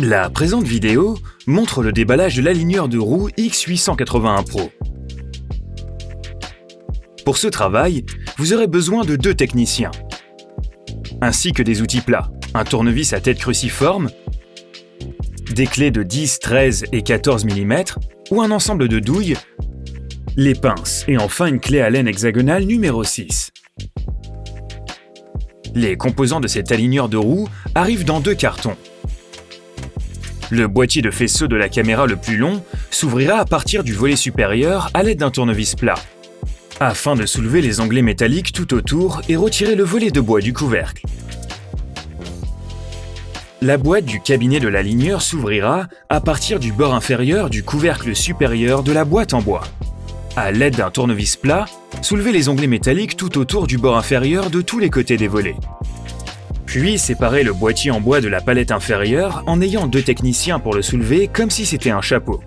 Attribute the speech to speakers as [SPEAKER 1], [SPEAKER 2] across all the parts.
[SPEAKER 1] La présente vidéo montre le déballage de l'aligneur de roue X881 Pro. Pour ce travail, vous aurez besoin de 2 techniciens, ainsi que des outils plats, un tournevis à tête cruciforme, des clés de 10, 13 et 14 mm ou un ensemble de douilles, les pinces et enfin une clé Allen hexagonale numéro 6. Les composants de cet aligneur de roue arrivent dans 2 cartons. Le boîtier de faisceau de la caméra le plus long s'ouvrira à partir du volet supérieur à l'aide d'un tournevis plat, afin de soulever les onglets métalliques tout autour et retirer le volet de bois du couvercle. La boîte du cabinet de l'aligneur s'ouvrira à partir du bord inférieur du couvercle supérieur de la boîte en bois. À l'aide d'un tournevis plat, soulevez les onglets métalliques tout autour du bord inférieur de tous les côtés des volets. Puis séparez le boîtier en bois de la palette inférieure en ayant 2 techniciens pour le soulever comme si c'était un chapeau.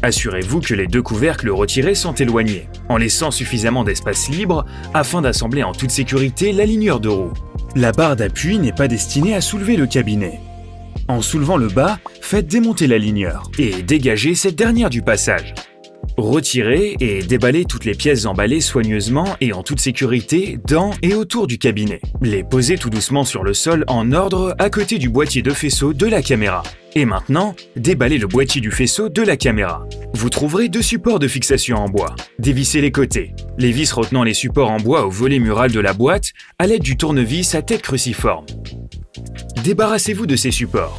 [SPEAKER 1] Assurez-vous que les 2 couvercles retirés sont éloignés, en laissant suffisamment d'espace libre afin d'assembler en toute sécurité l'aligneur de roue. La barre d'appui n'est pas destinée à soulever le cabinet. En soulevant le bas, faites démonter l'aligneur et dégagez cette dernière du passage. Retirez et déballez toutes les pièces emballées soigneusement et en toute sécurité dans et autour du cabinet. Les posez tout doucement sur le sol en ordre à côté du boîtier de faisceau de la caméra. Et maintenant, déballez le boîtier du faisceau de la caméra. Vous trouverez 2 supports de fixation en bois. Dévissez les côtés, les vis retenant les supports en bois au volet mural de la boîte à l'aide du tournevis à tête cruciforme. Débarrassez-vous de ces supports.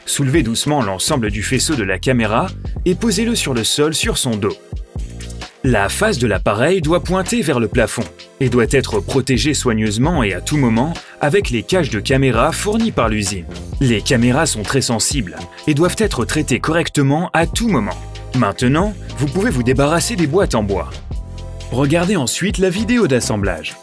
[SPEAKER 1] Soulevez doucement l'ensemble du faisceau de la caméra et posez-le sur le sol sur son dos. La face de l'appareil doit pointer vers le plafond et doit être protégée soigneusement et à tout moment avec les caches de caméra fournies par l'usine. Les caméras sont très sensibles et doivent être traitées correctement à tout moment. Maintenant, vous pouvez vous débarrasser des boîtes en bois. Regardez ensuite la vidéo d'assemblage.